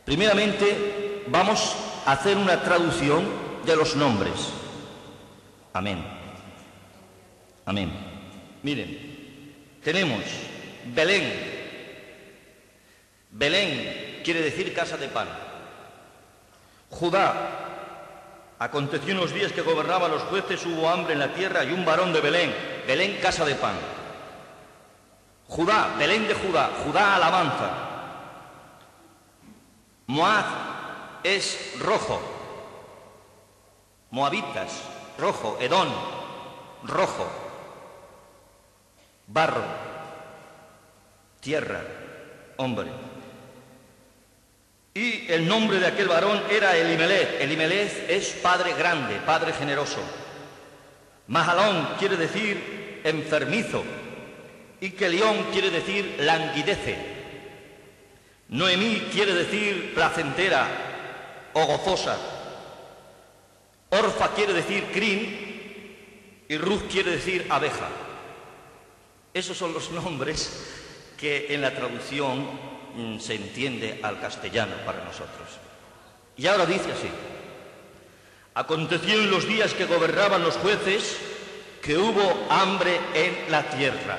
Primeramente, vamos a hacer una traducción de los nombres. Amén. Amén. Miren, tenemos Belén. Belén quiere decir casa de pan. Judá. Aconteció en los días que gobernaban los jueces, hubo hambre en la tierra y un varón de Belén. Belén, casa de pan. Judá, Belén de Judá. Judá, alabanza. Moab es rojo. Moabitas, rojo. Edom, rojo. Barro, tierra, hombre. Y el nombre de aquel varón era Elimelech. Elimelech es padre grande, padre generoso. Mahalón quiere decir enfermizo. Y Kelión quiere decir languidece. Noemí quiere decir placentera o gozosa. Orfa quiere decir crin y Ruth quiere decir abeja. Esos son los nombres que en la traducción se entiende al castellano para nosotros. Y ahora dice así: aconteció en los días que gobernaban los jueces que hubo hambre en la tierra.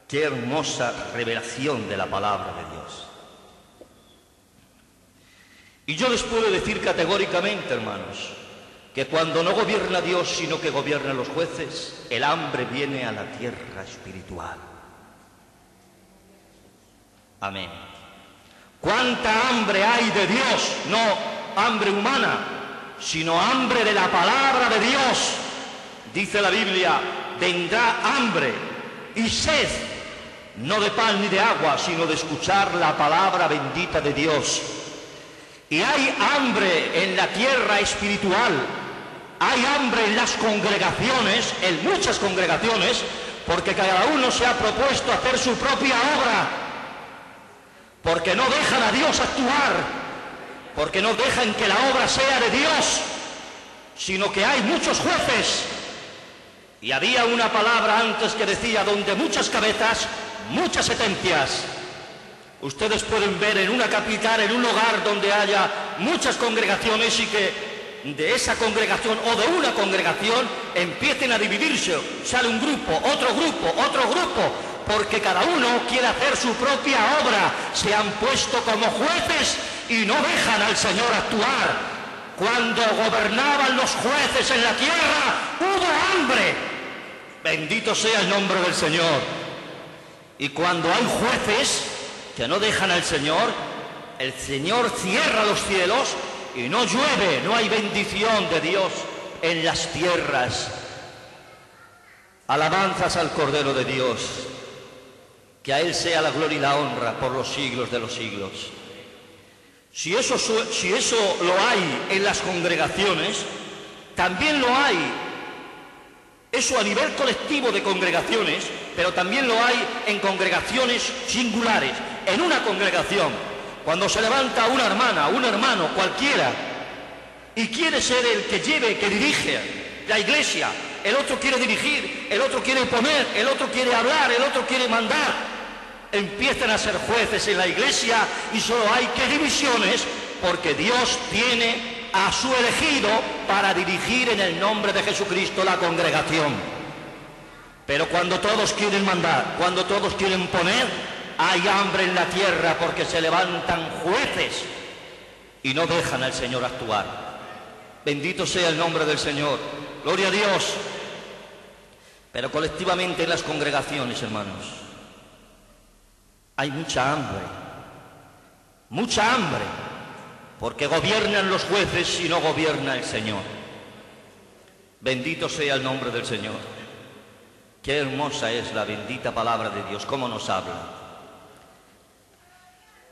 Qué hermosa revelación de la palabra de Dios. Y yo les puedo decir categóricamente, hermanos, que cuando no gobierna Dios, sino que gobiernan los jueces, el hambre viene a la tierra espiritual. Amén. ¿Cuánta hambre hay de Dios? No hambre humana, sino hambre de la palabra de Dios. Dice la Biblia: vendrá hambre y sed, no de pan ni de agua, sino de escuchar la palabra bendita de Dios. Y hay hambre en la tierra espiritual, hay hambre en las congregaciones, en muchas congregaciones, porque cada uno se ha propuesto hacer su propia obra, porque no dejan a Dios actuar, porque no dejan que la obra sea de Dios, sino que hay muchos jueces. Y había una palabra antes que decía: donde muchas cabezas, muchas sentencias. Ustedes pueden ver en una capital, en un lugar donde haya muchas congregaciones y que de esa congregación o de una congregación empiecen a dividirse. Sale un grupo, otro grupo, otro grupo, porque cada uno quiere hacer su propia obra. Se han puesto como jueces y no dejan al Señor actuar. Cuando gobernaban los jueces en la tierra, hubo hambre. Bendito sea el nombre del Señor. Y cuando hay jueces que no dejan al Señor, el Señor cierra los cielos y no llueve, no hay bendición de Dios en las tierras. Alabanzas al Cordero de Dios, que a Él sea la gloria y la honra por los siglos de los siglos. Si eso lo hay en las congregaciones, también lo hay, eso a nivel colectivo de congregaciones, pero también lo hay en congregaciones singulares. En una congregación, cuando se levanta una hermana, un hermano, cualquiera, y quiere ser el que lleve, que dirige la iglesia, el otro quiere dirigir, el otro quiere poner, el otro quiere hablar, el otro quiere mandar, empiezan a ser jueces en la iglesia y solo hay que divisiones, porque Dios tiene a su elegido para dirigir en el nombre de Jesucristo la congregación. Pero cuando todos quieren mandar, cuando todos quieren poner, hay hambre en la tierra, porque se levantan jueces y no dejan al Señor actuar. Bendito sea el nombre del Señor. Gloria a Dios. Pero colectivamente en las congregaciones, hermanos, hay mucha hambre, porque gobiernan los jueces y no gobierna el Señor. Bendito sea el nombre del Señor. Qué hermosa es la bendita palabra de Dios, cómo nos habla.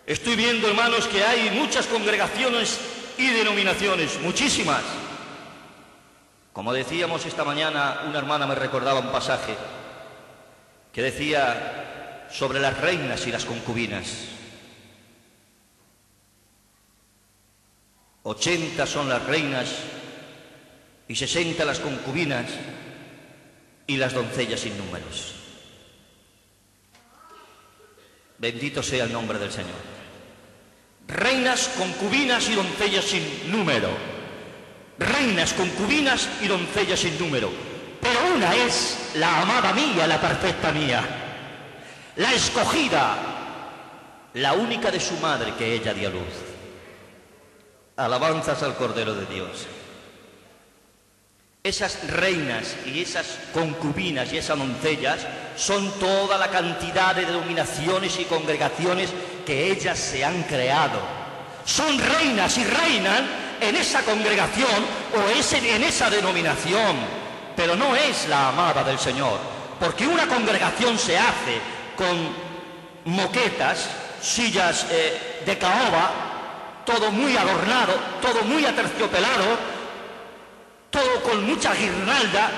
Estoy viendo, hermanos, que hay muchas congregaciones y denominaciones, muchísimas. Como decíamos esta mañana, una hermana me recordaba un pasaje que decía sobre las reinas y las concubinas. 80 son las reinas y 60 las concubinas y las doncellas sin números. Bendito sea el nombre del Señor. reinas, concubinas y doncellas sin número. Reinas, concubinas y doncellas sin número. Pero una es la amada mía, la perfecta mía, la escogida, la única de su madre que ella dio a luz. Alabanzas al Cordero de Dios. Esas reinas y esas concubinas y esas doncellas son toda la cantidad de denominaciones y congregaciones que ellas se han creado. Son reinas y reinan en esa congregación o en esa denominación, pero no es la amada del Señor, porque una congregación se hace con moquetas, sillas de caoba, todo muy adornado, todo muy aterciopelado, todo con mucha guirnalda,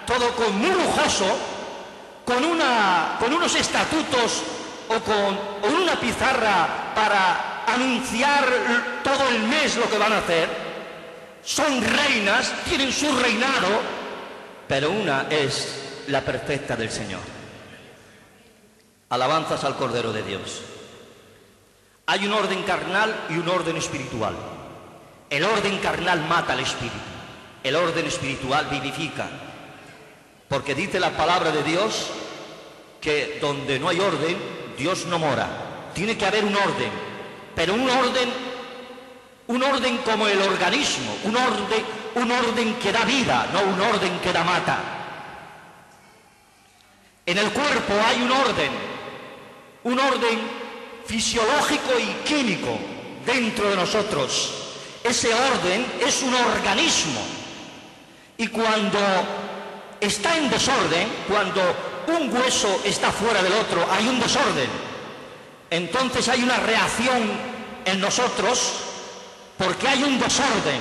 todo con muy lujoso, con unos estatutos o con una pizarra para anunciar todo el mes lo que van a hacer. Son reinas, tienen su reinado, pero una es la perfecta del Señor. Alabanzas al Cordero de Dios. Hay un orden carnal y un orden espiritual. El orden carnal mata al espíritu. El orden espiritual vivifica, porque dice la palabra de Dios que donde no hay orden, Dios no mora. Tiene que haber un orden, pero un orden como el organismo, un orden que da vida, no un orden que da mata. En el cuerpo hay un orden fisiológico y químico dentro de nosotros. Ese orden es un organismo. Y cuando está en desorden, cuando un hueso está fuera del otro, hay un desorden. Entonces hay una reacción en nosotros porque hay un desorden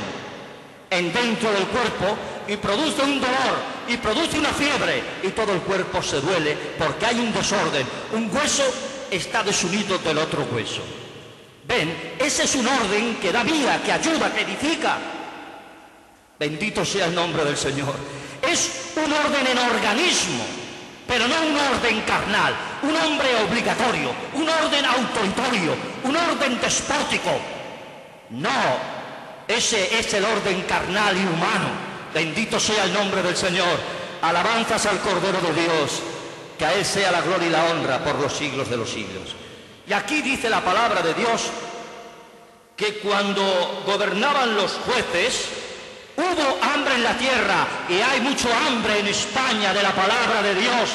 dentro del cuerpo y produce un dolor y produce una fiebre y todo el cuerpo se duele porque hay un desorden. Un hueso está desunido del otro hueso. ¿Ven? Ese es un orden que da vida, que ayuda, que edifica. Bendito sea el nombre del Señor. Es un orden en organismo, pero no un orden carnal, un orden obligatorio, un orden autoritario, un orden despótico. No, ese es el orden carnal y humano. Bendito sea el nombre del Señor. Alabanzas al Cordero de Dios, que a Él sea la gloria y la honra por los siglos de los siglos. Y aquí dice la palabra de Dios que cuando gobernaban los jueces, hubo hambre en la tierra, y hay mucho hambre en España de la palabra de Dios,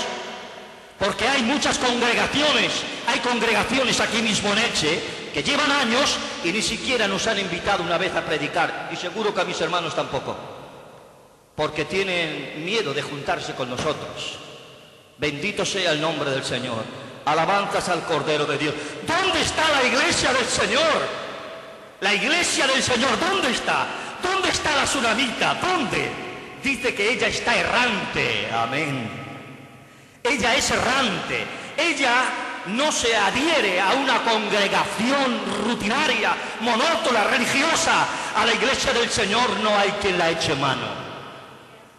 porque hay muchas congregaciones, hay congregaciones aquí mismo en Elche, que llevan años y ni siquiera nos han invitado una vez a predicar, y seguro que a mis hermanos tampoco, porque tienen miedo de juntarse con nosotros. Bendito sea el nombre del Señor. Alabanzas al Cordero de Dios. ¿Dónde está la iglesia del Señor? La iglesia del Señor, ¿dónde está? ¿Dónde está la tsunamita? ¿Dónde? Dice que ella está errante. Amén. Ella es errante. Ella no se adhiere a una congregación rutinaria, monótona, religiosa. A la iglesia del Señor no hay quien la eche mano.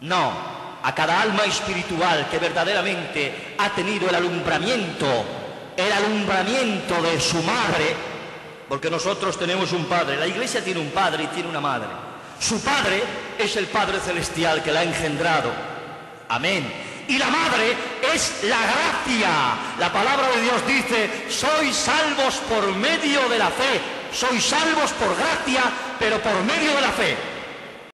No, a cada alma espiritual que verdaderamente ha tenido el alumbramiento de su madre, porque nosotros tenemos un padre, la iglesia tiene un padre y tiene una madre. Su padre es el Padre Celestial que la ha engendrado. Amén. Y la madre es la gracia. La palabra de Dios dice, sois salvos por medio de la fe. Sois salvos por gracia, pero por medio de la fe.